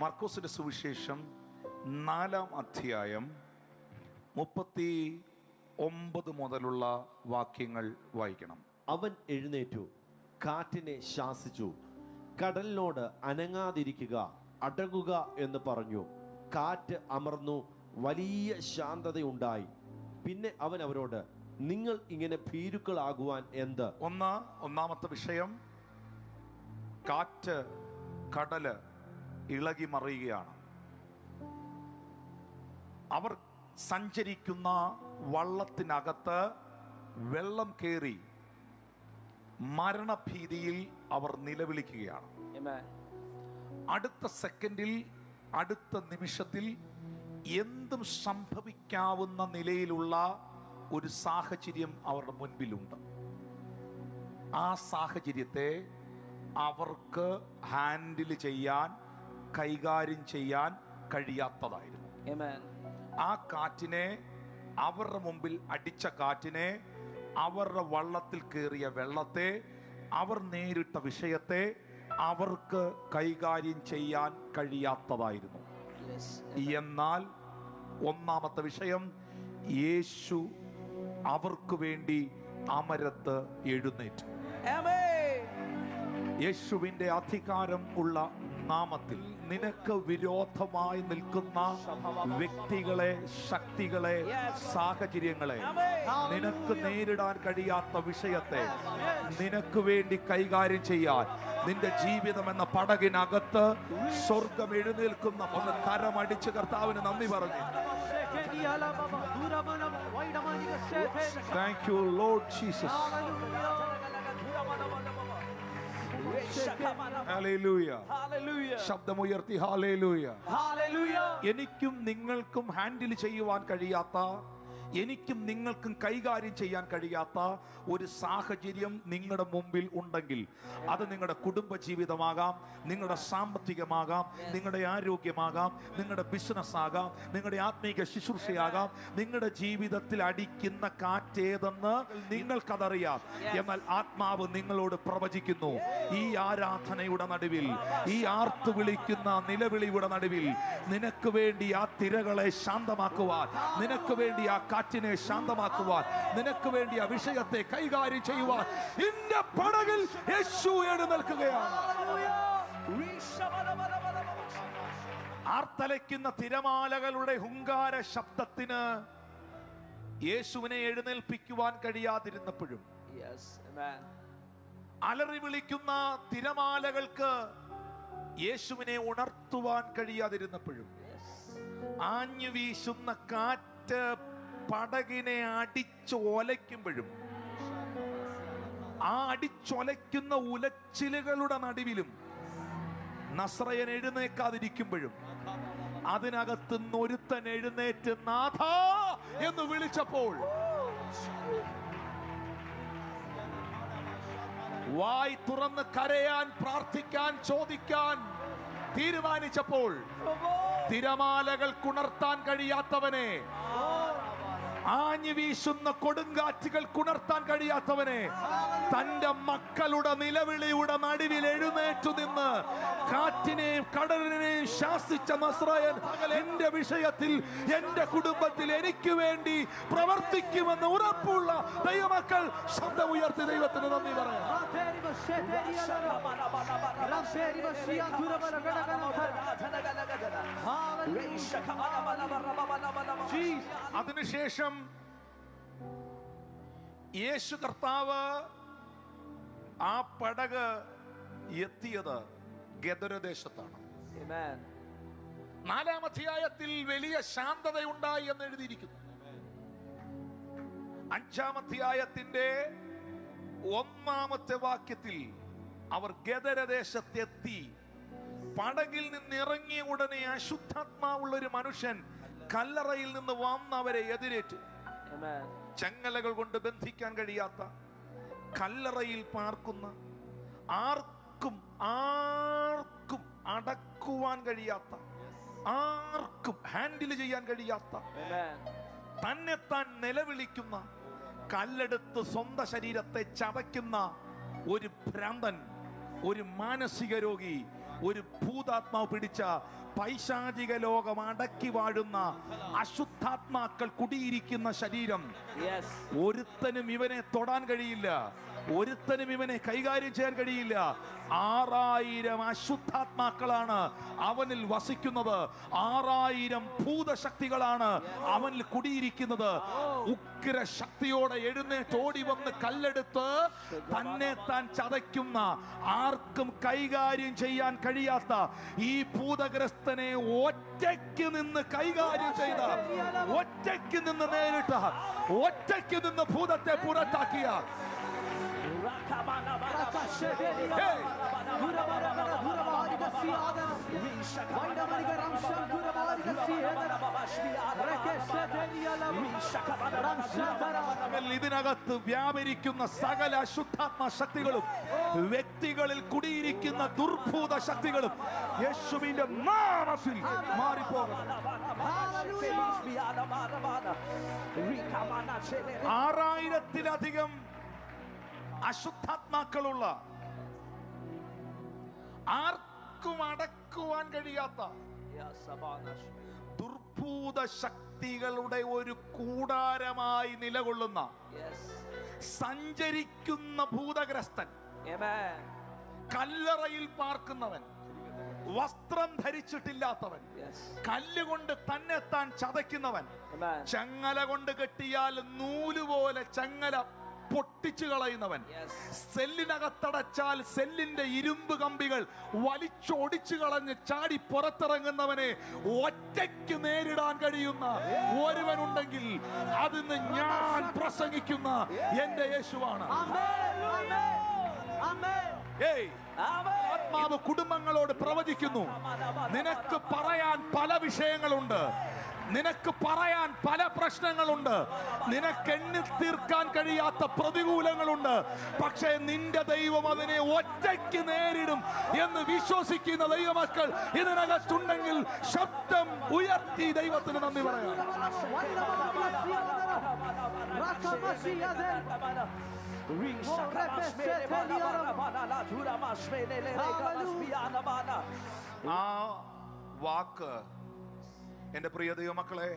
മർക്കോസിന്റെ സുവിശേഷം 4-ാം അധ്യായം 39 മുതലുള്ള വാക്യങ്ങൾ വായിക്കണം. അവൻ എഴുന്നേറ്റു, കാറ്റിനെ ശാസിച്ചു, കടലിനോട് അനങ്ങാതിരിക്കുക, അടങ്ങുക എന്ന് പറഞ്ഞു. കാറ്റ് അമർന്നു, വലിയ ശാന്തതയുണ്ടായി. പിന്നെ അവൻ അവരോട്, നിങ്ങൾ ഇങ്ങനെ ഭീരുക്കളാകുവാൻ എന്ത്? ഒന്നാമത്തെ വിഷയം, കാറ്റ്, കടല് ഇളകി മറിയുകയാണ്. അവർ സഞ്ചരിക്കുന്ന വള്ളത്തിനകത്ത് വെള്ളം കയറി മരണഭീതിയിൽ അവർ നിലവിളിക്കുകയാണ്. അടുത്ത സെക്കൻഡിൽ, അടുത്ത നിമിഷത്തിൽ എന്തും സംഭവിക്കാവുന്ന നിലയിലുള്ള ഒരു സാഹചര്യം അവരുടെ മുൻപിലുണ്ട്. ആ സാഹചര്യത്തെ അവർക്ക് ഹാൻഡിൽ ചെയ്യാൻ, കൈകാര്യം ചെയ്യാൻ കഴിയാത്തതായിരുന്നു. ആ കാറ്റിനെ, അവരുടെ മുമ്പിൽ അടിച്ച കാറ്റിനെ, അവരുടെ വള്ളത്തിൽ കയറിയ വെള്ളത്തെ, അവർ നേരിട്ട വിഷയത്തെ അവർക്ക് കൈകാര്യം ചെയ്യാൻ കഴിയാത്തതായിരുന്നു. എന്നാൽ ഒന്നാമത്തെ വിഷയം, യേശു അവർക്ക് വേണ്ടി അമരത്ത് എഴുന്നേറ്റു. യേശുവിന്റെ അധികാരം ഉള്ള നാമത്തിൽ നിനക്ക് വിരോധമായി നിൽക്കുന്ന വ്യക്തികളെ, ശക്തികളെ, സാഹചര്യങ്ങളെ, നിനക്ക് നേരിടാൻ കഴിയാത്ത വിഷയത്തെ നിനക്ക് വേണ്ടി കൈകാര്യം ചെയ്യാൻ നിന്റെ ജീവിതം എന്ന പടകിനകത്ത് സ്വർഗം എഴുന്നേൽക്കുന്ന ഒന്ന് കരമടിച്ച് കർത്താവിന് നന്ദി പറഞ്ഞു. Thank you Lord Jesus. ശബ്ദമുയർത്തി ഹല്ലേലൂയ. എനിക്കും നിങ്ങൾക്കും ഹാൻഡിൽ ചെയ്യുവാൻ കഴിയാത്ത, എനിക്കും നിങ്ങൾക്കും കൈകാര്യം ചെയ്യാൻ കഴിയാത്ത ഒരു സാഹചര്യം നിങ്ങളുടെ മുമ്പിൽ ഉണ്ടെങ്കിൽ അത് നിങ്ങളുടെ കുടുംബ ജീവിതമാകാം, നിങ്ങളുടെ സാമ്പത്തികമാകാം, നിങ്ങളുടെ ആരോഗ്യമാകാം, നിങ്ങളുടെ ബിസിനസ് ആകാം, നിങ്ങളുടെ ആത്മീക ശുശ്രൂഷയാകാം. നിങ്ങളുടെ ജീവിതത്തിൽ അടിക്കുന്ന കാറ്റേതെന്ന് നിങ്ങൾക്കതറിയാം. എന്നാൽ ആത്മാവ് നിങ്ങളോട് പ്രവചിക്കുന്നു, ഈ ആരാധനയുടെ നടുവിൽ, ഈ ആർത്തു വിളിക്കുന്ന നിലവിളിയുടെ നടുവിൽ നിനക്ക് വേണ്ടി ആ തിരകളെ ശാന്തമാക്കുവാൻ, നിനക്ക് വേണ്ടി ആ കാറ്റിനെ ശാന്തമാക്കുവാൻ, നിനക്ക് വേണ്ടി ആ വിഷയത്തെ കൈകാര്യം ചെയ്യുവാൻ നിന്റെ പടകിൽ യേശു എഴുന്നേൽക്കുകയാണ്. ആർത്തലയ്ക്കുന്ന തിരമാലകളുടെ ഹുങ്കാര ശബ്ദത്തിന് യേശുവിനെ എഴുന്നേൽപ്പിക്കുവാൻ കഴിയാതിരുന്നപ്പോഴും, അലറി വിളിക്കുന്ന തിരമാലകൾക്ക് യേശുവിനെ ഉണർത്തുവാൻ കഴിയാതിരുന്നപ്പോഴും, ആഞ്ഞു വീശുന്ന കാറ്റ് പടകിനെ അടിച്ച് ഒലയ്ക്കുമ്പോഴും, ആ അടിച്ചൊലയ്ക്കുന്ന ഉലച്ചിലുകളുടെ നടുവിലും നസ്രയൻ എഴുന്നേക്കാതിരിക്കുമ്പോഴും, അതിനകത്ത് ഒരുത്തൻ എഴുന്നേറ്റ് നാഥാ എന്ന് വിളിച്ചപ്പോൾ, വായ് തുറന്ന് കരയാൻ, പ്രാർത്ഥിക്കാൻ, ചോദിക്കാൻ തീരുമാനിച്ചപ്പോൾ, തിരമാലകൾക്കുണർത്താൻ കഴിയാത്തവനെ, ആഞ്ഞു വീശുന്ന കൊടുങ്കാറ്റുകൾക്കുണർത്താൻ കഴിയാത്തവനെ, തന്റെ മക്കളുടെ നിലവിളിയുടെ നടുവിൽ എഴുന്നേറ്റു നിന്ന് കാറ്റിനെയും കടലിനെയും ശാസിച്ച നസ്രായൻ എന്റെ വിഷയത്തിൽ, എന്റെ കുടുംബത്തിൽ എനിക്ക് വേണ്ടി പ്രവർത്തിക്കുമെന്ന് ഉറപ്പുള്ള ദൈവമക്കൾ ശബ്ദമുയർത്തി ദൈവത്തിന് നന്ദി പറയാം. അതിനുശേഷം യേശു കർത്താവ് ആ പടക് എത്തിയത് ഗദരദേശത്താണ്. 4-ാം അധ്യായത്തിൽ വലിയ ശാന്തതയുണ്ടായി എന്ന് എഴുതിയിരിക്കുന്നു. 5-ാം അധ്യായത്തിന്റെ 1-ാമത്തെ വാക്യത്തിൽ അവർ ഗദരദേശത്തെത്തി. പടകിൽ നിന്ന് ഇറങ്ങിയ ഉടനെ അശുദ്ധാത്മാവുള്ള ഒരു മനുഷ്യൻ കല്ലറയിൽ നിന്ന് വന്ന് അവരെ എതിരേറ്റു. ചങ്ങലകൾ കൊണ്ട് ബന്ധിക്കാൻ കഴിയാത്ത, കല്ലറയിൽ പാർക്കുന്ന, ആർക്കും അടക്കുവാൻ കഴിയാത്ത, ആർക്കും ഹാൻഡിൽ ചെയ്യാൻ കഴിയാത്ത, തന്നെത്താൻ നിലവിളിക്കുന്ന, കല്ലെടുത്ത് സ്വന്തം ശരീരത്തെ ചതയ്ക്കുന്ന ഒരു ഭ്രാന്തൻ, ഒരു മാനസിക രോഗി, ഒരു ഭൂതാത്മാവ് പിടിച്ച പൈശാചിക ലോകം അടക്കി വാഴുന്ന അശുദ്ധാത്മാക്കൾ കുടിയിരിക്കുന്ന ശരീരം. ഒരുത്തനും ഇവനെ തൊടാൻ കഴിയില്ല, ഒരുത്തനും ഇവനെ കൈകാര്യം ചെയ്യാൻ കഴിയില്ല. 6000 അശുദ്ധാത്മാക്കളാണ് അവനിൽ വസിക്കുന്നത്. 6000 ഭൂതശക്തികളാണ് അവനിൽ കുടിയിരിക്കുന്നത്. ഉഗ്ര ശക്തിയോടെ എഴുന്നേറ്റോടി വന്ന് കല്ലെടുത്ത് തന്നെ താൻ ചതയ്ക്കുന്ന, ആർക്കും കൈകാര്യം ചെയ്യാൻ കഴിയാത്ത ഈ ഭൂതഗ്രസ്തനെ ഒറ്റയ്ക്ക് നിന്ന് കൈകാര്യം ചെയ്ത, ഒറ്റയ്ക്ക് നിന്ന് നേരിട്ട, ഒറ്റയ്ക്ക് നിന്ന് ഭൂതത്തെ പുറത്താക്കിയ ഇതിനകത്ത് വ്യാപരിക്കുന്ന സകല അശുദ്ധാത്മ ശക്തികളും വ്യക്തികളിൽ കുടിയിരിക്കുന്ന ദുർഭൂത ശക്തികളും യേശുവിന്റെ നാമത്തിൽ മാറിപ്പോകും. 6000-ത്തിലധികം അശുദ്ധാത്മാക്കളുള്ള, ആർക്കും അടക്കുവാൻ കഴിയാത്ത ദുർഭൂത ശക്തികളുടെ ഒരു കൂടാരമായി നിലകൊള്ളുന്ന, സഞ്ചരിക്കുന്ന ഭൂതഗ്രസ്തൻ, കല്ലറയിൽ പാർക്കുന്നവൻ, വസ്ത്രം ധരിച്ചിട്ടില്ലാത്തവൻ, കല്ലുകൊണ്ട് തന്നെ താൻ ചതയ്ക്കുന്നവൻ, ചങ്ങല കൊണ്ട് കെട്ടിയാൽ നൂലുപോലെ ചങ്ങല പൊട്ടിച്ചു കളയുന്നവൻ, സെല്ലിനകത്തടച്ചാൽ സെല്ലിന്റെ ഇരുമ്പ് കമ്പികൾ വലിച്ചൊടിച്ചു കളഞ്ഞ് ചാടി പുറത്തിറങ്ങുന്നവനെ ഒറ്റയ്ക്ക് നേരിടാൻ കഴിയുന്ന ഒരുവനുണ്ടെങ്കിൽ അതിന്ന് ഞാൻ പ്രസംഗിക്കുന്ന എന്റെ യേശുവാണ്. ആത്മാവ് കുടുംബങ്ങളോട് പ്രവചിക്കുന്നു. നിനക്ക് പറയാൻ പല വിഷയങ്ങളുണ്ട്, നിനക്ക് പറയാൻ പല പ്രശ്നങ്ങളുണ്ട്, നിനക്ക് എണ്ണി തീർക്കാൻ കഴിയാത്ത പ്രതികൂലങ്ങളുണ്ട്. പക്ഷേ നിന്റെ ദൈവം അതിനെ ഒറ്റയ്ക്ക് നേരിടും എന്ന് വിശ്വസിക്കുന്ന ദൈവമക്കൾ ഇതിനകത്തുണ്ടെങ്കിൽ ശബ്ദം ഉയർത്തി ദൈവത്തിന് നന്ദി പറയാം. ആ വാക്ക് എന്റെ പ്രിയ ദൈവമക്കളെ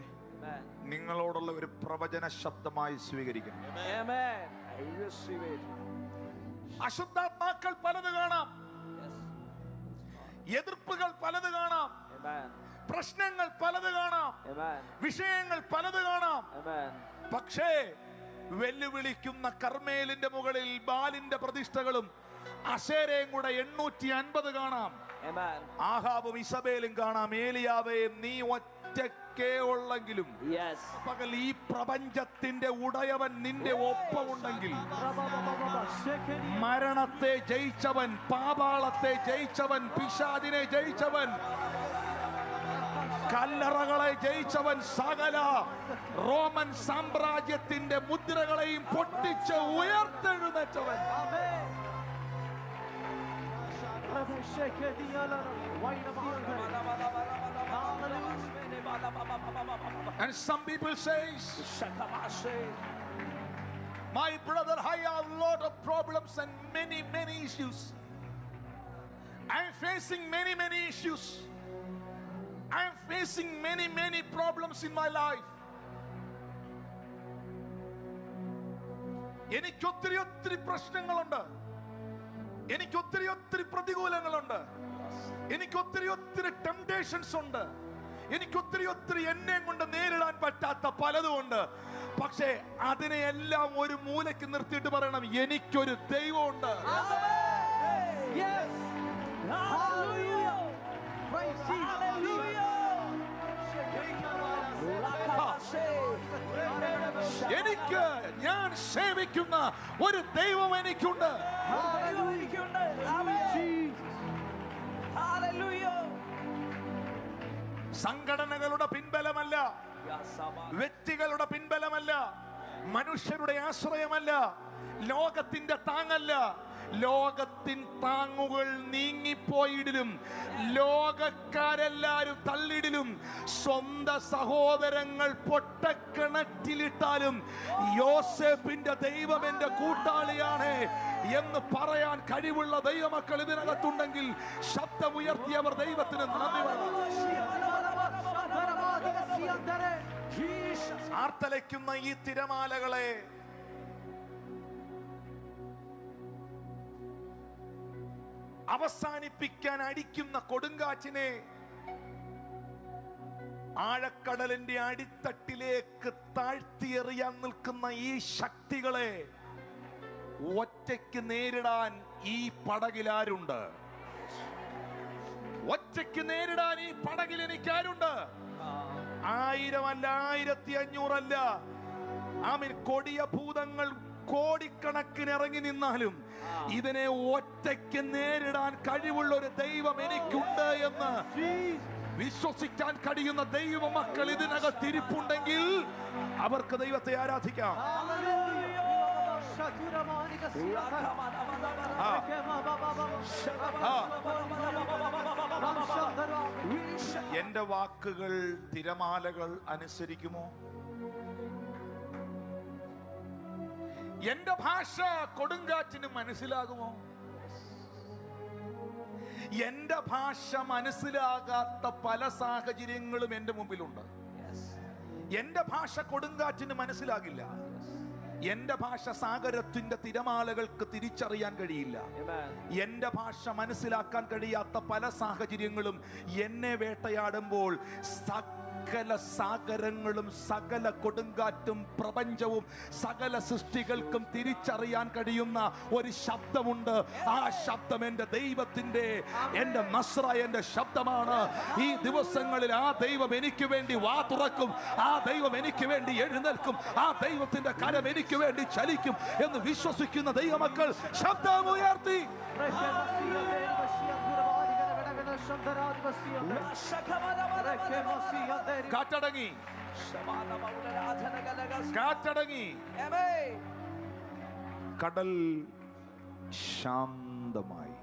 നിങ്ങളോടുള്ള ഒരു പ്രവചന ശബ്ദമായി സ്വീകരിക്കണം. അശുദ്ധാത്മാക്കൾ പലത് കാണാം, എതിർപ്പുകൾ പലത് കാണാം, പ്രശ്നങ്ങൾ പലത് കാണാം, വിഷയങ്ങൾ പലത് കാണാം. പക്ഷേ വെല്ലുവിളിക്കുന്ന കർമ്മേലിന്റെ മുകളിൽ ബാലിന്റെ പ്രതിഷ്ഠകളും അശേരയും കൂടെ 850 കാണാം. ആഹാബും ഇസബേലും കാണാം. ഏലിയാവേയും നീ ഒറ്റയ്ക്കേ ഉള്ളെങ്കിലും പകൽ ഈ പ്രപഞ്ചത്തിന്റെ ഉടയവൻ നിന്റെ ഒപ്പമുണ്ടെങ്കിൽ, മരണത്തെ ജയിച്ചവൻ, പാതാളത്തെ ജയിച്ചവൻ, പിശാചിനെ ജയിച്ചവൻ, കല്ലറകളെ ജയിച്ചവൻ, സകല റോമൻ സാമ്രാജ്യത്തിന്റെ മുദ്രകളെയും പൊട്ടിച്ച് ഉയർത്തെഴുന്നേറ്റവൻ. And some people say, my brother, I have a lot of problems and many issues. I am facing many issues. I am facing many problems in my life. എനിക്ക് ഒത്തിരി പ്രശ്നങ്ങളുണ്ട്, എനിക്ക് ഒത്തിരി പ്രതികൂലങ്ങളുണ്ട്, എനിക്ക് ഒത്തിരി ടെംപ്ടേഷൻസ് ഉണ്ട്, എനിക്ക് ഒത്തിരി എന്നെ കൊണ്ട് നേരിടാൻ പറ്റാത്ത പലതുമുണ്ട്. പക്ഷേ അതിനെയെല്ലാം ഒരു മൂലയ്ക്ക് നിർത്തിയിട്ട് പറയണം, എനിക്കൊരു ദൈവമുണ്ട്. എനിക്ക് ഞാൻ സേവിക്കുന്ന ഒരു ദൈവം എനിക്കുണ്ട്. സംഘടനകളുടെ പിൻബലമല്ല, വ്യക്തികളുടെ പിൻബലമല്ല, മനുഷ്യരുടെ ആശ്രയമല്ല, ലോകത്തിന്റെ താങ്ങല്ല. ലോകത്തിൻ താങ്ങുകൾ നീങ്ങിപ്പോയിടിലും, ലോകക്കാരെല്ലാരും തള്ളിടിലും, സ്വന്തം സഹോദരങ്ങൾ പൊട്ടക്കിണറ്റിലിട്ടാലും യോസേപ്പിന്റെ ദൈവം എന്റെ കൂട്ടാളിയാണ് എന്ന് പറയാൻ കഴിവുള്ള ദൈവമക്കൾ ഇതിനകത്തുണ്ടെങ്കിൽ ശബ്ദമുയർത്തിയവർ ദൈവത്തിന് നന്ദി ആർത്തലയ്ക്കുന്ന ഈ തിരമാലകളെ അവസാനിപ്പിക്കാൻ അടിക്കുന്ന കൊടുങ്കാറ്റിനെ, ആഴക്കടലിന്റെ അടിത്തട്ടിലേക്ക് താഴ്ത്തിയെറിയാൻ നിൽക്കുന്ന ഈ ശക്തികളെ ഒറ്റയ്ക്ക് നേരിടാൻ ഈ പടകിലാരുണ്ട്? ഒറ്റയ്ക്ക് നേരിടാൻ ഈ പടകിൽ എനിക്കാരുണ്ട്? 1000 അല്ല, 1500 അല്ല, ആമീൻ, കൊടിയ ഭൂതങ്ങൾ കോടിക്കണക്കിന് ഇറങ്ങി നിന്നാലും ഇതിനെ ഒറ്റയ്ക്ക് നേരിടാൻ കഴിവുള്ള ഒരു ദൈവം എനിക്കുണ്ട് എന്ന് വിശ്വസിക്കാൻ കഴിയുന്ന ദൈവ മക്കൾ ഇതിനകത്തിരിപ്പുണ്ടെങ്കിൽ അവർക്ക് ദൈവത്തെ ആരാധിക്കാം. എന്റെ വാക്കുകൾ തിരമാലകൾ അനുസരിക്കുമോ? എന്റെ ഭാഷ കൊടുങ്കാറ്റിന് മനസ്സിലാകുമോ? എന്റെ ഭാഷ മനസ്സിലാകാത്ത പല സാഹചര്യങ്ങളും എന്റെ മുമ്പിലുണ്ട്. എന്റെ ഭാഷ കൊടുങ്കാറ്റിന് മനസ്സിലാകില്ല. എന്റെ ഭാഷ സാഗരത്തിന്റെ തിരമാലകൾക്ക് തിരിച്ചറിയാൻ കഴിയില്ല. എന്റെ ഭാഷ മനസ്സിലാക്കാൻ കഴിയാത്ത പല സാഹചര്യങ്ങളും എന്നെ വേട്ടയാടുമ്പോൾ സകല സാഗരങ്ങളും സകല കൊടുങ്കാറ്റും പ്രപഞ്ചവും സകല സൃഷ്ടികൾക്കും തിരിച്ചറിയാൻ കഴിയുന്ന ഒരു ശബ്ദമുണ്ട്. ആ ശബ്ദം എന്റെ ദൈവത്തിന്റെ, എന്റെ നസ്രായന്റെ ശബ്ദമാണ്. ഈ ദിവസങ്ങളിൽ ആ ദൈവം എനിക്ക് വേണ്ടി വാ തുറക്കും, ആ ദൈവം എനിക്ക് വേണ്ടി എഴുന്നേൽക്കും, ആ ദൈവത്തിന്റെ കരം എനിക്ക് വേണ്ടി ചലിക്കും എന്ന് വിശ്വസിക്കുന്ന ദൈവമക്കൾ ശബ്ദമുയർത്തി കാറ്റടങ്ങി, കാറ്റടങ്ങി, കടൽ ശാന്തമായി.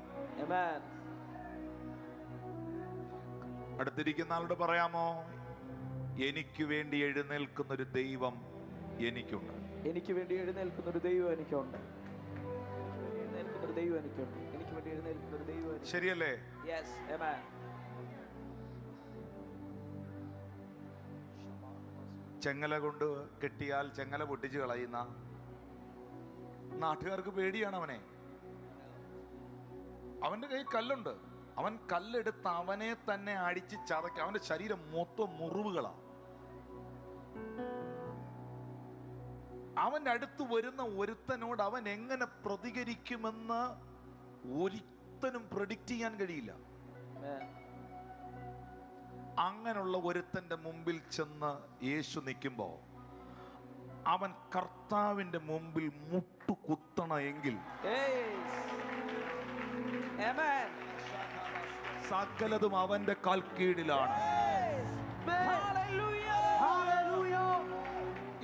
അടുത്തിരിക്കുന്ന ആളോട് പറയാമോ, എനിക്ക് വേണ്ടി എഴുന്നേൽക്കുന്ന ഒരു ദൈവം എനിക്കുണ്ട്. എനിക്ക് വേണ്ടി എഴുന്നേൽക്കുന്ന ഒരു ദൈവം എനിക്കുണ്ട്. എഴുന്നേൽക്കുന്ന ഒരു ദൈവം എനിക്കുണ്ട്. എനിക്ക് വേണ്ടി എഴുന്നേൽക്കുന്ന ഒരു ദൈവം. ശരിയല്ലേ? Yes, amen. ചെങ്ങല കൊണ്ട് കെട്ടിയാൽ ചെങ്ങല പൊട്ടിച്ച് കളയുന്ന നാട്ടുകാർക്ക് പേടിയാണ് അവനെ. അവന്റെ കയ്യിൽ കല്ലുണ്ട്. അവൻ കല്ലെടുത്ത് അവനെ തന്നെ അടിച്ച് ചതയ്ക്ക്. അവന്റെ ശരീരം മൊത്തം മുറിവുകളാ. അവന്റെ അടുത്ത് വരുന്ന ഒരുത്തനോട് അവൻ എങ്ങനെ പ്രതികരിക്കുമെന്ന് ഒരുത്തനും പ്രെഡിക്റ്റ് ചെയ്യാൻ കഴിയില്ല. അങ്ങനെയുള്ള ഒരുത്തന്റെ മുമ്പിൽ ചെന്ന് യേശു നിൽക്കുമ്പോ അവൻ കർത്താവിന്റെ മുമ്പിൽ മുട്ടുകുത്തണമെങ്കിൽ സകലതും അവന്റെ കാൽക്കീഴിലാണ്.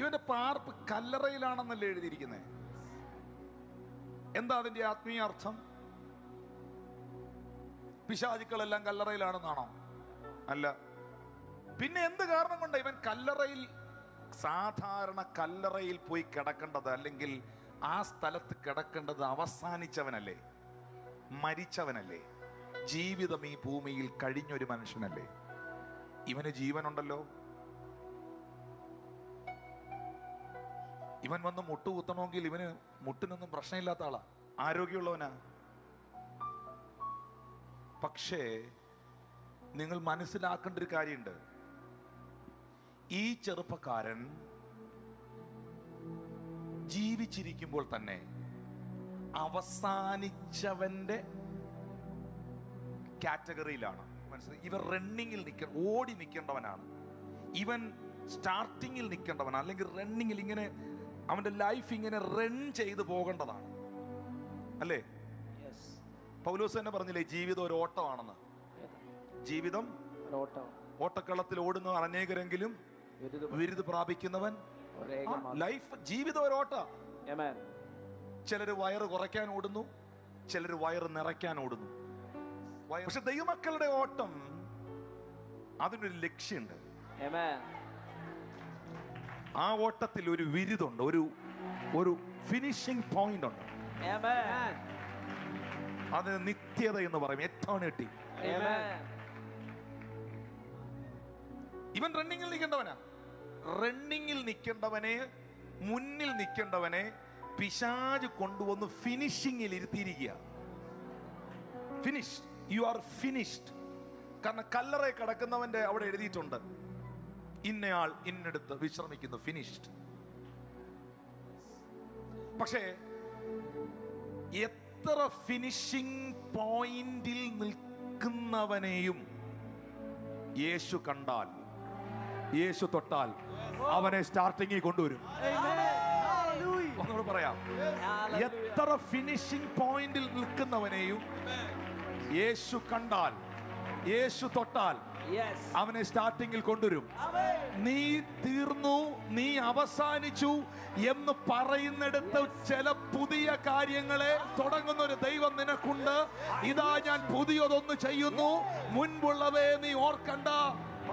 ഇവന്റെ പാർപ്പ് കല്ലറയിലാണെന്നല്ലേ എഴുതിയിരിക്കുന്നത്. എന്താ അതിന്റെ ആത്മീയ അർത്ഥം? പിശാചുക്കളെല്ലാം കല്ലറയിലാണെന്നാണോ? അല്ല. പിന്നെ എന്ത് കാരണം കൊണ്ട് ഇവൻ കല്ലറയിൽ? സാധാരണ കല്ലറയിൽ പോയി കിടക്കേണ്ടത്, അല്ലെങ്കിൽ ആ സ്ഥലത്ത് കിടക്കേണ്ടത് അവസാനിച്ചവനല്ലേ, മരിച്ചവനല്ലേ, ജീവിതം ഈ ഭൂമിയിൽ കഴിഞ്ഞൊരു മനുഷ്യനല്ലേ. ഇവന് ജീവനുണ്ടല്ലോ. ഇവൻ വന്ന് മുട്ടുകുത്തണമെങ്കിൽ ഇവന് മുട്ടിനൊന്നും പ്രശ്നമില്ലാത്ത ആളാ, ആരോഗ്യമുള്ളവനാ. പക്ഷേ നിങ്ങൾ മനസ്സിലാക്കേണ്ട ഒരു കാര്യമുണ്ട്. ഈ ചെറുപ്പക്കാരൻ ജീവിച്ചിരിക്കുമ്പോൾ തന്നെ അവസാനിച്ചവന്റെ കാറ്റഗറിയിലാണ്. മനസ്സിലായി? ഇവൻ റണ്ണിങ്ങിൽ ഓടി നിൽക്കേണ്ടവനാണ്. ഇവൻ സ്റ്റാർട്ടിങ്ങിൽ നിൽക്കേണ്ടവനാണ്, അല്ലെങ്കിൽ റണ്ണിങ്ങിൽ ഇങ്ങനെ അവന്റെ ലൈഫ് ഇങ്ങനെ റൺ ചെയ്ത് പോകേണ്ടതാണ്, അല്ലേ? പൗലോസ് തന്നെ പറഞ്ഞില്ലേ, ജീവിതം ഒരു ഓട്ടമാണെന്ന്. ജീവിതം ഓട്ടക്കളത്തിൽ ഓടുന്ന അനേകരെങ്കിലും വിരുദ് പ്രാപിക്കുന്നവൻ ലൈഫ് ജീവിതം ഒരു ഓട്ട. Amen. ചിലര് വയറ് കുറയ്ക്കാൻ ഓടുന്നു, ചിലര് വയറ് നിറയ്ക്കാൻ ഓടുന്നു. പക്ഷെ ദൈവമക്കളുടെ ഓട്ടം അതിനൊരു ലക്ഷ്യമുണ്ട്. Amen. ആ ഓട്ടത്തിൽ ഒരു വിരുദുണ്ട്, ഒരു ഫിനിഷിംഗ് പോയിന്റ് ഉണ്ട്. Amen. അത് നിത്യത എന്ന് പറയും, എറ്റേണിറ്റി. Amen. ഇവൻ റണ്ണിങ്ങിൽ നിൽക്കേണ്ടവനാ. റണ്ണിങ്ങിൽ നിൽക്കേണ്ടവനെ, മുന്നിൽ നിൽക്കേണ്ടവനെ പിശാച് കൊണ്ടുവന്ന് ഫിനിഷിങ്ങിൽ ഇരുത്തിയിരിക്കുക. Finish, you are finished. കാരണം കല്ലറയിൽ കിടക്കുന്നവന്റെ അവിടെ എഴുതിയിട്ടുണ്ട്, ഇന്നയാൾ ഇന്നെടുത്ത് വിശ്രമിക്കുന്നു, ഫിനിഷ്ഡ്. പക്ഷേ എത്ര ഫിനിഷിംഗ് പോയിന്റിൽ നിൽക്കുന്നവനെയും യേശു കണ്ടാൽ, യേശു തൊട്ടാൽ അവനെ സ്റ്റാർട്ടിങ്ങിൽ കൊണ്ടുവരും. ഒന്നുകൂടെ പറയാം, എത്ര ഫിനിഷിംഗ് പോയിന്റിൽ നിൽക്കുന്നവനെയും യേശു കണ്ടാൽ, യേശു തൊട്ടാൽ അവനെ സ്റ്റാർട്ടിങ്ങിൽ കൊണ്ടുവരും. നീ തീർന്നു, നീ അവസാനിച്ചു എന്ന് പറയുന്നിടത്ത് ചില പുതിയ കാര്യങ്ങളെ തുടങ്ങുന്ന ഒരു ദൈവം നിനക്കുണ്ട്. ഇതാ ഞാൻ പുതിയതൊന്ന് ചെയ്യുന്നു, മുൻപുള്ളവയെ നീ ഓർക്കണ്ട,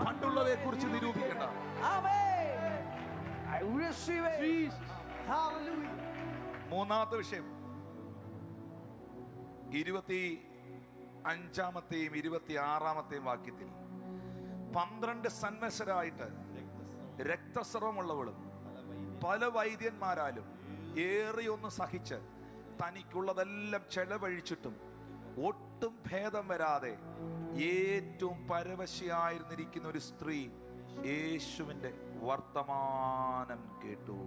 പണ്ടുള്ളവയെ കുറിച്ച് നിരൂപിക്കണ്ട. മൂന്നാമത്തെ വിഷയം 25-ാമത്തെയും 26-ാമത്തെയും വാക്യത്തിൽ 12 സന്മനസ്സരായിട്ട് രക്തസ്രവമുള്ളവളും പല വൈദ്യന്മാരാലും ഏറിയൊന്ന് സഹിച്ച് തനിക്കുള്ളതെല്ലാം ചെലവഴിച്ചിട്ടും ഒട്ടും ഭേദം വരാതെ ഏറ്റവും പരവശയായിരുന്നിരിക്കുന്ന ഒരു സ്ത്രീ യേശുവിന്റെ വർത്തമാനം കേട്ടു.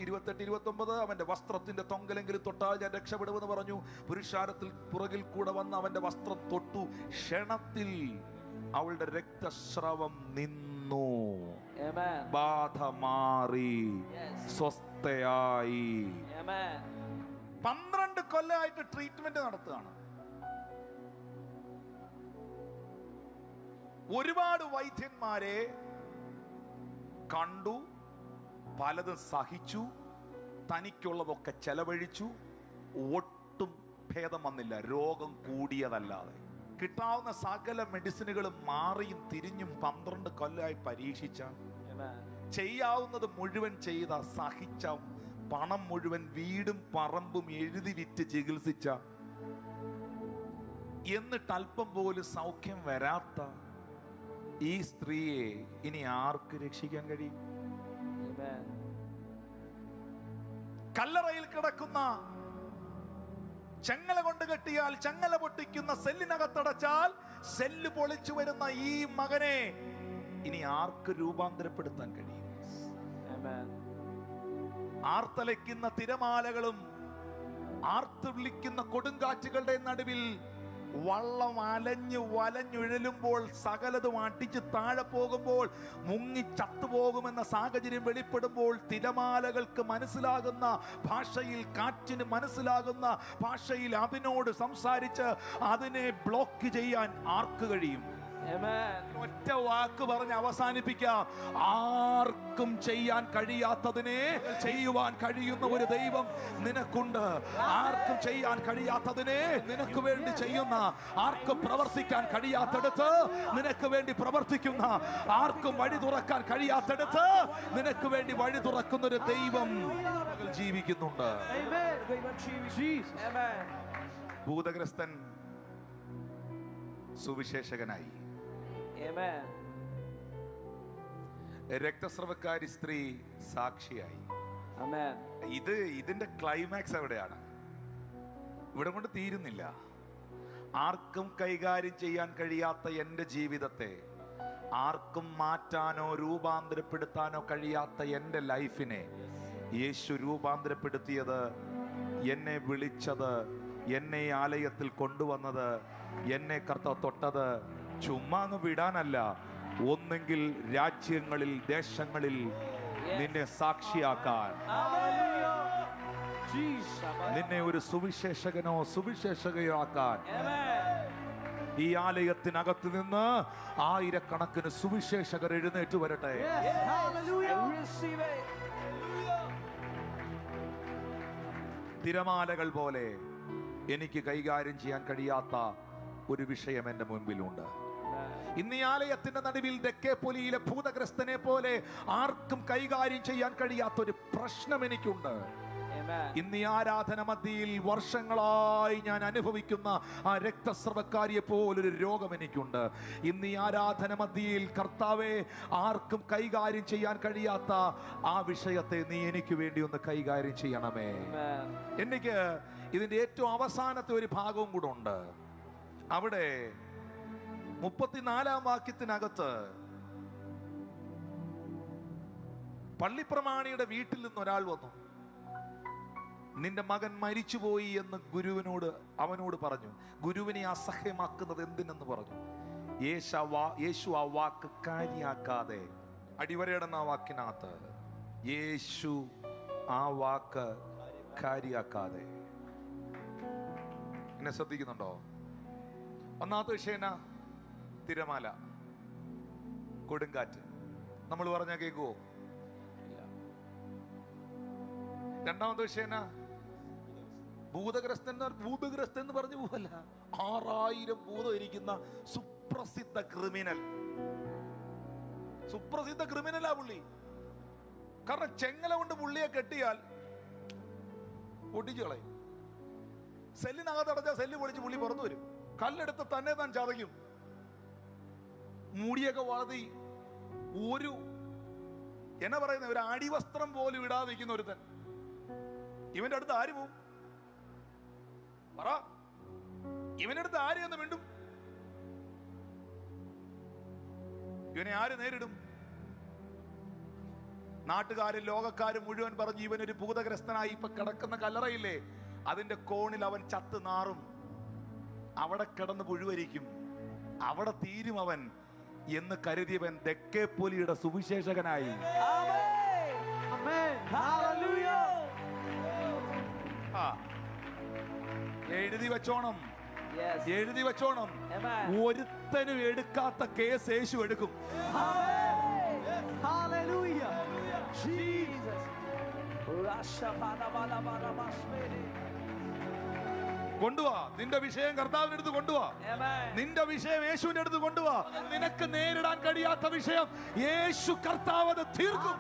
28-29 അവന്റെ വസ്ത്രത്തിന്റെ തൊങ്കലെങ്കിലും തൊട്ടാൽ ഞാൻ രക്ഷപ്പെടുമെന്ന് പറഞ്ഞു. പുരുഷാരത്തിൽ പുറകിൽ കൂടെ വന്ന് അവന്റെ വസ്ത്രം തൊട്ടു. ക്ഷണത്തിൽ അവളുടെ രക്തസ്രവം നിന്നു, ബാധ മാറി, സ്വസ്ഥയായി. 12 കൊല്ലമായിട്ട് ട്രീറ്റ്മെന്റ് നടത്തുകയാണ്. ഒരുപാട് വൈദ്യന്മാരെ കണ്ടു, പലതും സഹിച്ചു, തനിക്കുള്ളതൊക്കെ ചെലവഴിച്ചു, ഒട്ടും ഭേദം വന്നില്ല. രോഗം കൂടിയതല്ലാതെ കിട്ടാവുന്ന സകല മെഡിസിനുകളും മാറിയും തിരിഞ്ഞും 12 കൊല്ലമായി പരീക്ഷിച്ച, ചെയ്യാവുന്നത് മുഴുവൻ ചെയ്ത, സഹിച്ച, പണം മുഴുവൻ വീടും പറമ്പും എഴുതി വിറ്റ് ചികിത്സിച്ച, എന്നിട്ട് അല്പം പോലും സൗഖ്യം വരാത്ത ഈ സ്ത്രീയെ ഇനി ആർക്ക് രക്ഷിക്കാൻ കഴിയും? കല്ലറയിൽ കിടക്കുന്ന, ചെങ്ങല കൊണ്ട് കെട്ടിയാൽ ചെങ്ങല പൊട്ടിക്കുന്ന, സെല്ലിനകത്തടച്ചാൽ സെല്ല് പൊളിച്ചു വരുന്ന ഈ മകനെ ഇനി ആർക്ക് രൂപാന്തരപ്പെടുത്താൻ കഴിയും? ആർത്തലയ്ക്കുന്ന തിരമാലകളും ആർത്ത് വിളിക്കുന്ന കൊടുങ്കാറ്റുകളുടെ നടുവിൽ വള്ളം അലഞ്ഞു വലഞ്ഞുഴലുമ്പോൾ, സകലതും അടിച്ച് താഴെ പോകുമ്പോൾ, മുങ്ങി ചത്തുപോകുമെന്ന സാഹചര്യം വെളിപ്പെടുമ്പോൾ, തിരമാലകൾക്ക് മനസ്സിലാകുന്ന ഭാഷയിൽ, കാറ്റിന് മനസ്സിലാകുന്ന ഭാഷയിൽ അതിനോട് സംസാരിച്ച് അതിനെ ബ്ലോക്ക് ചെയ്യാൻ ആർക്ക് കഴിയും? ഒറ്റ വാക്ക് പറഞ്ഞ് അവസാനിപ്പിക്കാം. ആർക്കും ചെയ്യാൻ കഴിയാത്തതിനെ ചെയ്യുവാൻ കഴിയുന്ന ഒരു ദൈവം നിനക്കുണ്ട്. ആർക്കും ചെയ്യാൻ കഴിയാത്തതിനെ നിനക്ക് വേണ്ടി ചെയ്യുന്ന, ആർക്കും പ്രവർത്തിക്കാൻ കഴിയാത്തടുത്ത് നിനക്ക് വേണ്ടി പ്രവർത്തിക്കുന്ന, ആർക്കും വഴി തുറക്കാൻ കഴിയാത്തടുത്ത് നിനക്ക് വേണ്ടി വഴി തുറക്കുന്ന ഒരു ദൈവം ജീവിക്കുന്നുണ്ട്. ഭൂതഗ്രസ്തൻ സുവിശേഷകനായി, രക്തസ്രവക്കാരി സ്ത്രീ സാക്ഷിയായി. ഇതിന്റെ ക്ലൈമാക്സ് എവിടെയാണ്? ഇവിടെ കൊണ്ട് തീരുന്നില്ല. ആർക്കും കൈകാര്യം ചെയ്യാൻ കഴിയാത്ത എൻ്റെ ജീവിതത്തെ, ആർക്കും മാറ്റാനോ രൂപാന്തരപ്പെടുത്താനോ കഴിയാത്ത എൻ്റെ ലൈഫിനെ യേശു രൂപാന്തരപ്പെടുത്തിയത്, എന്നെ വിളിച്ചത്, എന്നെ ആലയത്തിൽ കൊണ്ടുവന്നത്, എന്നെ കർത്താവ് തൊട്ടത് ചുമ്മാ അങ്ങ് വിടാനല്ല. ഒന്നെങ്കിൽ രാജ്യങ്ങളിൽ, ദേശങ്ങളിൽ നിന്നെ സാക്ഷിയാക്കാൻ, നിന്നെ ഒരു സുവിശേഷകനോ സുവിശേഷകയോ ആക്കാൻ. ഈ ആലയത്തിനകത്ത് നിന്ന് ആയിരക്കണക്കിന് സുവിശേഷകർ എഴുന്നേറ്റ് വരട്ടെ. തിരമാലകൾ പോലെ എനിക്ക് കൈകാര്യം ചെയ്യാൻ കഴിയാത്ത ഒരു വിഷയം എന്റെ മുൻപിലുണ്ട്. ഇന്ന് ഈ ആലയത്തിന്റെ നടുവിൽ ദെക്കേപ്പൊലിയിലെ ഭൂതഗ്രസ്തനെ പോലെ ആർക്കും കൈകാര്യം ചെയ്യാൻ കഴിയാത്ത ഒരു പ്രശ്നം എനിക്കുണ്ട്. ഇന്ന് ഈ ആരാധന മധ്യയിൽ വർഷങ്ങളായി ഞാൻ അനുഭവിക്കുന്ന ആ രക്തസ്രവക്കാരിയെ പോലൊരു രോഗം എനിക്കുണ്ട്. ഇന്ന് ഈ ആരാധന മധ്യയിൽ കർത്താവെ, ആർക്കും കൈകാര്യം ചെയ്യാൻ കഴിയാത്ത ആ വിഷയത്തെ നീ എനിക്ക് വേണ്ടി ഒന്ന് കൈകാര്യം ചെയ്യണമേ. എനിക്ക് ഇതിന്റെ ഏറ്റവും അവസാനത്തെ ഒരു ഭാഗവും കൂടെ ഉണ്ട്. അവിടെ 34-ാം വാക്യത്തിനകത്ത് പള്ളിപ്രമാണിയുടെ വീട്ടിൽ നിന്ന് ഒരാൾ വന്നു. നിന്റെ മകൻ മരിച്ചുപോയി എന്ന് അവനോട് പറഞ്ഞു. ഗുരുവിനെ അസഹ്യമാക്കുന്നത് എന്തിനെന്ന് പറഞ്ഞു. യേശു ആ വാക്ക് കാര്യാക്കാതെ, അടിവരയിടുന്ന ആ വാക്കിനകത്ത്, യേശു ആ വാക്ക് കാര്യാക്കാതെ. എന്നെ ശ്രദ്ധിക്കുന്നുണ്ടോ? ഒന്നാമത്തെ വിഷയം തിരമാല, കൊടുങ്കാറ്റ്. നമ്മൾ പറഞ്ഞാൽ കേൾക്കുവോ? രണ്ടാമത്തെ വിഷയം ഭൂതഗ്രസ്തൻ എന്ന് പറഞ്ഞു പോവല്ല, 6000 ഭൂതം ഇരിക്കുന്ന സുപ്രസിദ്ധ ക്രിമിനലാ പുള്ളി. കാരണം ചെങ്ങല കൊണ്ട് പുള്ളിയെ കെട്ടിയാൽ പൊട്ടിച്ചു കളയും. സെല്ലിനകത്ത് അടച്ചാൽ സെല്ല് പൊളിച്ച് പുള്ളി പുറത്തു വരും. കല്ലെടുത്ത് തന്നെ താൻ ചതയ്ക്കും. മൂടിയൊക്കെ വളർത്തി ഒരു ഒരു അടിവസ്ത്രം പോലും ഇടാതിരിക്കുന്ന ഒരുത്തൻ. ഇവന്റെ അടുത്ത് ആര് പോവും? പറ. ഇവന്റെ അടുത്ത് ആര് എന്ന് വീണ്ടും ഇവനെ ആര് നേരിടും? നാട്ടുകാരും ലോകക്കാരും മുഴുവൻ പറഞ്ഞു ഇവനൊരു ഭൂതഗ്രസ്തനായി ഇപ്പൊ കിടക്കുന്ന കല്ലറയില്ലേ, അതിന്റെ കോണിൽ അവൻ ചത്ത് നാറും, അവിടെ കിടന്ന് പുഴുവരിക്കും, അവിടെ തീരും അവൻ എന്ന് കരുതിയവൻ ദെക്കേപ്പൊലിയുടെ സുവിശേഷകനായി. എഴുതി വെച്ചോണം, എഴുതി വെച്ചോണം. ഒരുത്തനും എടുക്കാത്ത കേസ് യേശു എടുക്കും. കൊണ്ടുവാ നിന്റെ വിഷയം കർത്താവിന്റെ അടുത്ത് കൊണ്ടുവാ. നിന്റെ വിഷയം യേശുവിന്റെ അടുത്ത് കൊണ്ടുവാ. നിനക്ക് നേരിടാൻ കഴിയാത്ത വിഷയം യേശു കർത്താവ് അത് തീർക്കും.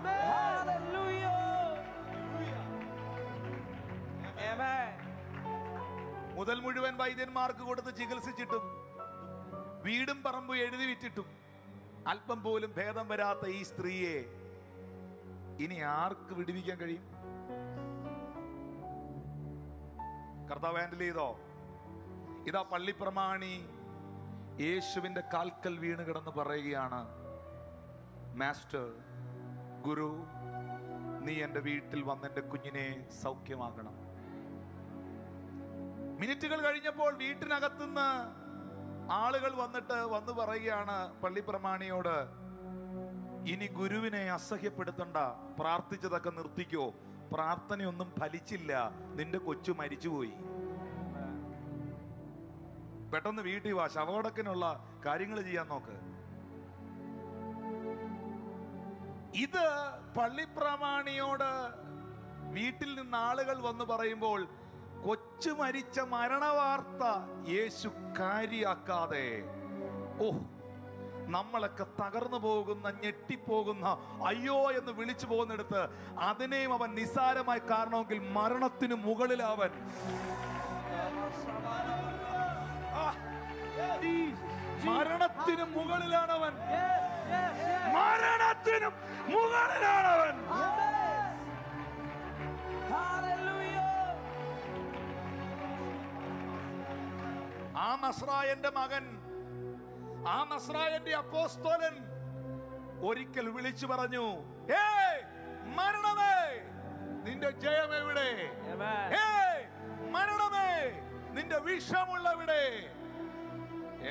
മുതൽ മുഴുവൻ വൈദ്യന്മാർക്ക് കൊടുത്ത് ചികിത്സിച്ചിട്ടും വീടും പറമ്പും എഴുതി വിറ്റിട്ടും അല്പം പോലും ഭേദം വരാത്ത ഈ സ്ത്രീയെ ഇനി ആർക്ക് വിടുവിക്കാൻ കഴിയും? കർത്താവ് ഹാൻഡിൽ ചെയ്തോ? ഇതാ പള്ളിപ്രമാണി യേശുവിന്റെ കാൽക്കൽ വീണ് കിടന്ന് പറയുകയാണ്, മാസ്റ്റർ, ഗുരു, നീ എന്റെ വീട്ടിൽ വന്ന് എന്റെ കുഞ്ഞിനെ സൗഖ്യമാക്കണം. മിനിറ്റുകൾ കഴിഞ്ഞപ്പോൾ വീട്ടിനകത്തുനിന്ന് ആളുകൾ വന്ന് പറയുകയാണ് പള്ളിപ്രമാണിയോട്, ഇനി ഗുരുവിനെ അസഹ്യപ്പെടുത്തണ്ട, പ്രാർത്ഥിച്ചതൊക്കെ നിർത്തിക്കോ, പ്രാർത്ഥനയൊന്നും ഫലിച്ചില്ല, നിന്റെ കൊച്ചു മരിച്ചുപോയി. പെട്ടെന്ന് വീട്ടിൽ വാ, ശവകടക്കിനുള്ള കാര്യങ്ങൾ ചെയ്യാൻ നോക്ക്. ഇത് പള്ളിപ്രമാണിയോട് വീട്ടിൽ നിന്ന് ആളുകൾ വന്ന് പറയുമ്പോൾ കൊച്ചു മരിച്ച മരണവാർത്ത യേശു കാര്യാക്കാതെ, നമ്മളൊക്കെ തകർന്നു പോകുന്ന, ഞെട്ടിപ്പോകുന്ന, അയ്യോ എന്ന് വിളിച്ചു പോകുന്നിടത്ത് അതിനെയും അവൻ നിസ്സാരമായി കാണണമെങ്കിൽ മരണത്തിന് മുകളിലവൻ. മരണത്തിന് മുകളിലാണവൻ, മരണത്തിനും മുകളിലാണവൻ. ആ നസ്രായന്റെ മകൻ, ആ നസ്രായന്റെ അപ്പോസ്തലൻ ഒരിക്കൽ വിളിച്ചു പറഞ്ഞു, മരണമേ നിന്റെ ജയം എവിടെ? മരണമേ നിന്റെ വിഷമുള്ളവിടെ?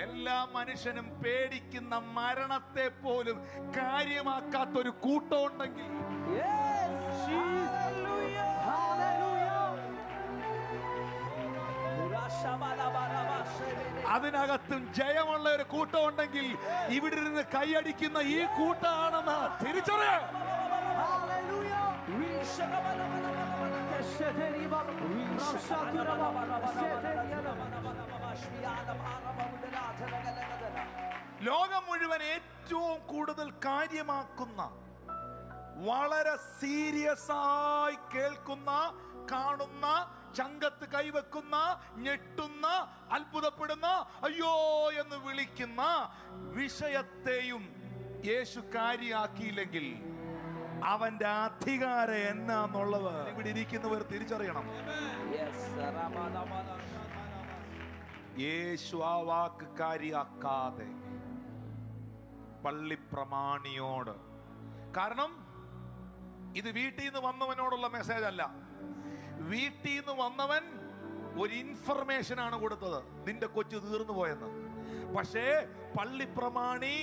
എല്ലാ മനുഷ്യനും പേടിക്കുന്ന മരണത്തെ പോലും കാര്യമാക്കാത്തൊരു കൂട്ടം ഉണ്ടെങ്കിൽ അതിനകത്തും ജയമുള്ള ഒരു കൂട്ടം ഉണ്ടെങ്കിൽ ഇവിടെ ഇരുന്ന് കൈയടിക്കുന്ന ഈ കൂട്ടമാണെന്ന് തിരിച്ചറിയ. ലോകം മുഴുവൻ ഏറ്റവും കൂടുതൽ കാര്യമാക്കുന്ന, വളരെ സീരിയസ് ആയി കേൾക്കുന്ന, കാണുന്ന, ചങ്കത്ത് കൈവെക്കുന്ന, ഞെട്ടുന്ന, അത്ഭുതപ്പെടുന്ന, അയ്യോ എന്ന് വിളിക്കുന്ന വിഷയത്തെയും യേശു കാര്യമാക്കിയില്ലെങ്കിൽ അവന്റെ അധികാരം എന്നാന്നുള്ളത് ഇവിടെ ഇരിക്കുന്നവർ തിരിച്ചറിയണം. യേശു ആ വാക്ക് കാര്യാക്കാതെ പള്ളിപ്രമാണിയോട്, കാരണം ഇത് വീട്ടിൽ നിന്ന് വന്നവനോടുള്ള മെസ്സേജ് അല്ല. വീട്ടിൽ നിന്ന് വന്നവൻ ഒരു ഇൻഫർമേഷൻ ആണ് കൊടുത്തത്, നിന്റെ കൊച്ചു തീർന്നു പോയെന്ന്. പക്ഷേ പള്ളിപ്രമാണി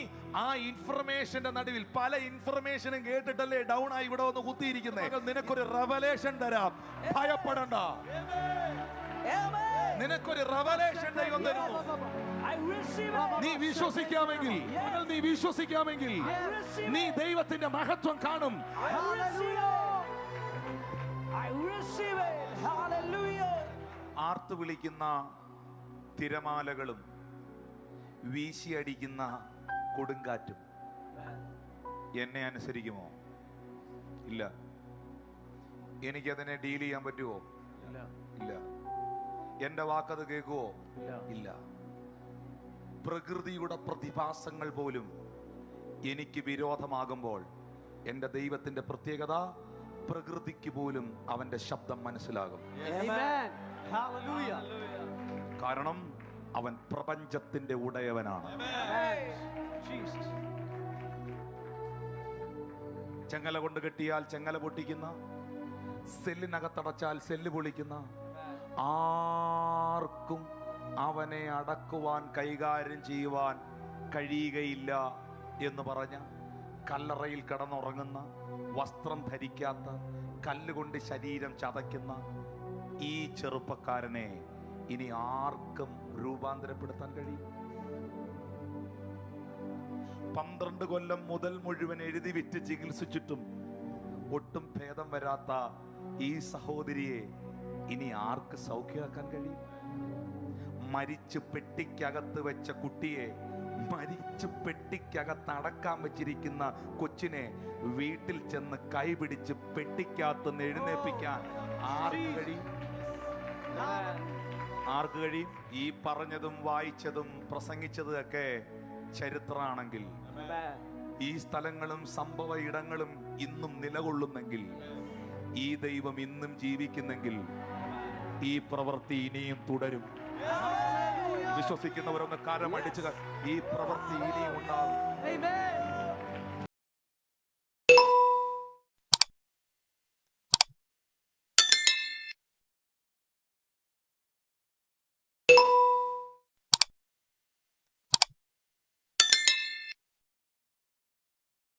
ആ ഇൻഫർമേഷന്റെ നടുവിൽ പല ഇൻഫർമേഷനും കേട്ടിട്ടല്ലേ ഡൗൺ ആയി ഇവിടെ വന്ന് കുത്തിയിരിക്കുന്നത്. നിനക്കൊരു റെവലേഷൻ തരാം, ഭയപ്പെടണ്ട. നിനക്കൊരു റെവലേഷൻ ദൈവം തരുന്നു. നീ വിശ്വസിക്കാമെങ്കിൽ, നീ വിശ്വസിക്കാമെങ്കിൽ നീ ദൈവത്തിന്റെ മഹത്വം കാണും. ആർത്തു വിളിക്കുന്ന തിരമാലകളും വീശിയടിക്കുന്ന കൊടുങ്കാറ്റും എന്നെ അനുസരിക്കുമോ? ഇല്ല. എനിക്കതിനെ ഡീൽ ചെയ്യാൻ പറ്റുമോ? ഇല്ല. എന്റെ വാക്കത് കേൾക്കുവോ? ഇല്ല. പ്രകൃതിയുടെ പ്രതിഭാസങ്ങൾ പോലും എനിക്ക് വിരോധമാകുമ്പോൾ എന്റെ ദൈവത്തിന്റെ പ്രത്യേകത, പ്രകൃതിക്ക് പോലും അവന്റെ ശബ്ദം മനസ്സിലാകും. കാരണം അവൻ പ്രപഞ്ചത്തിന്റെ ഉടയവനാണ്. ചെങ്ങല കൊണ്ട് കെട്ടിയാൽ ചെങ്ങല പൊട്ടിക്കുന്ന, സെല്ലിനകത്തടച്ചാൽ സെല്ല് പൊളിക്കുന്ന, ആർക്കും അവനെ അടക്കുവാൻ, കൈകാര്യം ചെയ്യുവാൻ കഴിയുകയില്ല എന്ന് പറഞ്ഞ, കല്ലറയിൽ കിടന്നുറങ്ങുന്ന, വസ്ത്രം ധരിക്കാത്ത, കല്ലുകൊണ്ട് ശരീരം ചതയ്ക്കുന്ന ഈ ചെറുപ്പക്കാരനെ ഇനി ആർക്കും രൂപാന്തരപ്പെടുത്താൻ കഴിയും? 12 കൊല്ലം മുതൽ മുഴുവൻ എഴുതി വിറ്റ് ചികിത്സിച്ചിട്ടും ഒട്ടും ഭേദം വരാത്ത ഈ സഹോദരിയെ ഇനി ആർക്ക് സൗഖ്യമാക്കാൻ കഴിയും? മരിച്ചു പെട്ടിക്കകത്ത് വെച്ച കുട്ടിയെ, മരിച്ചു പെട്ടിക്കകത്ത് അടക്കാൻ വെച്ചിരിക്കുന്ന കൊച്ചിനെ വീട്ടിൽ ചെന്ന് കൈപിടിച്ച് പെട്ടിക്കകത്ത് എഴുന്നേൽപ്പിക്കാൻ ആർക്ക് കഴിയും? ആർക്ക് കഴിയും? ഈ പറഞ്ഞതും വായിച്ചതും പ്രസംഗിച്ചതും ഒക്കെ ചരിത്രമാണെങ്കിൽ, ഈ സ്ഥലങ്ങളും സംഭവ ഇടങ്ങളും ഇന്നും നിലകൊള്ളുന്നെങ്കിൽ, ഈ ദൈവം ഇന്നും ജീവിക്കുന്നെങ്കിൽ, ഈ പ്രവൃത്തി ഇനിയും തുടരും. വിശ്വസിക്കുന്നവരൊന്ന് കരമടിച്ച് ഈ പ്രവൃത്തി ഇനിയും ഉണ്ടാകും.